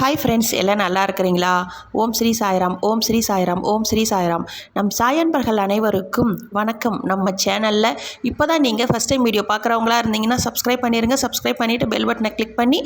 Hi friends, எல்லாம் நல்லா இருக்கிறீங்களா? ஓம் ஸ்ரீ சாய்ராம், ஓம் ஸ்ரீ சாய்ராம், ஓம் ஸ்ரீ சாய்ராம். நம் சாயன்பர்கள் அனைவருக்கும் வணக்கம். நம்ம சேனலில் இப்போ தான் நீங்கள் ஃபஸ்ட் டைம் வீடியோ பார்க்குறவங்களா இருந்தீங்கன்னா சப்ஸ்கிரைப் பண்ணிடுங்க. சப்ஸ்கிரைப் பண்ணிவிட்டு பெல் பட்டனை கிளிக் பண்ணி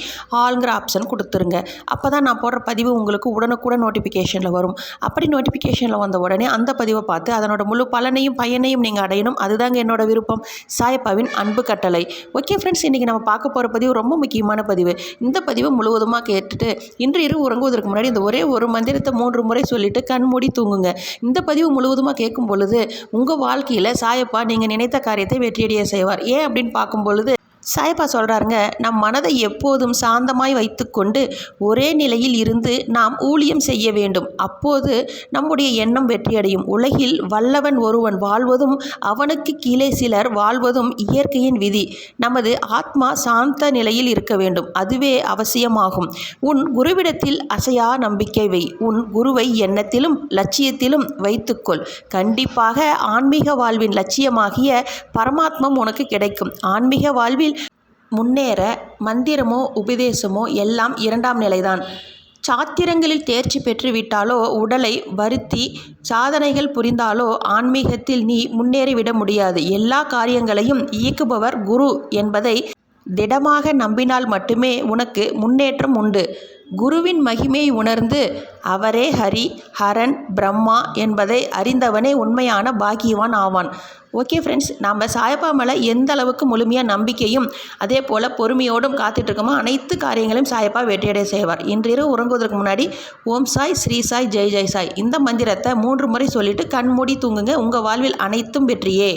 ஆளுங்கிற ஆப்ஷன் கொடுத்துருங்க. அப்போ தான் நான் போடுற பதிவு உங்களுக்கு உடனுக்குடன் நோட்டிஃபிகேஷனில் வரும். அப்படி நோட்டிஃபிகேஷனில் வந்த உடனே அந்த பதிவை பார்த்து அதனோட முழு பயனையும் நீங்கள் அடையணும். அதுதாங்க என்னோட விருப்பம். சாயப்பாவின் அன்பு கட்டளை. ஓகே ஃப்ரெண்ட்ஸ், இன்றைக்கி நம்ம பார்க்க போகிற பதிவு ரொம்ப முக்கியமான பதிவு. இந்த பதிவை முழுவதுமாக கேட்டுட்டு இன்று இரவு உறங்குவதற்கு முன்னாடி இந்த ஒரே ஒரு மந்திரத்தை 3 முறை சொல்லிட்டு கண் மூடி தூங்குங்க. இந்த பதிவு முழுவதுமாக கேட்கும் பொழுது உங்கள் வாழ்க்கையில் சாயப்பா நீங்கள் நினைத்த காரியத்தை வெற்றியடைய செய்வார். ஏன் அப்படின்னு பார்க்கும் பொழுது சாயப்பா சொல்கிறாருங்க, நம் மனதை எப்போதும் சாந்தமாய் வைத்துக்கொண்டு ஒரே நிலையில் இருந்து நாம் ஊழியம் செய்ய வேண்டும். அப்போது நம்முடைய எண்ணம் வெற்றியடையும். உலகில் வல்லவன் ஒருவன் வாழ்வதும் அவனுக்கு கீழே சிலர் வாழ்வதும் இயற்கையின் விதி. நமது ஆத்மா சாந்த நிலையில் இருக்க வேண்டும். அதுவே அவசியமாகும். உன் குருவிடத்தில் அசையா நம்பிக்கை வை. உன் குருவை எண்ணத்திலும் லட்சியத்திலும் வைத்துக்கொள். கண்டிப்பாக ஆன்மீக வாழ்வின் லட்சியமாகிய பரமாத்மம் உனக்கு கிடைக்கும். ஆன்மீக வாழ்வில் முன்னேற மந்திரமோ உபதேசமோ எல்லாம் 2ஆம் நிலைதான். சாத்திரங்களில் தேர்ச்சி பெற்றுவிட்டாலோ உடலை வருத்தி சாதனைகள் புரிந்தாலோ ஆன்மீகத்தில் நீ முன்னேறிவிட முடியாது. எல்லா காரியங்களையும் இயக்குபவர் குரு என்பதை திடமாக நம்பினால் மட்டுமே உனக்கு முன்னேற்றம் உண்டு. குருவின் மகிமையை உணர்ந்து அவரே ஹரி, ஹரன், பிரம்மா என்பதை அறிந்தவனே உண்மையான பாக்கியவான் ஆவான். ஓகே ஃப்ரெண்ட்ஸ், நாம் சாயப்பா மேலே எந்த அளவுக்கு முழுமையாக நம்பிக்கையும் அதே போல் பொறுமையோடும் காத்துட்ருக்கோமோ அனைத்து காரியங்களையும் சாயப்பா வெற்றியடைய செய்வார். இன்றிரவு உறங்குவதற்கு முன்னாடி ஓம் சாய், ஸ்ரீ சாய், ஜெய் ஜெய் சாய் இந்த மந்திரத்தை 3 முறை சொல்லிவிட்டு கண் மூடி தூங்குங்க. உங்கள் வாழ்வில் அனைத்தும் வெற்றியே.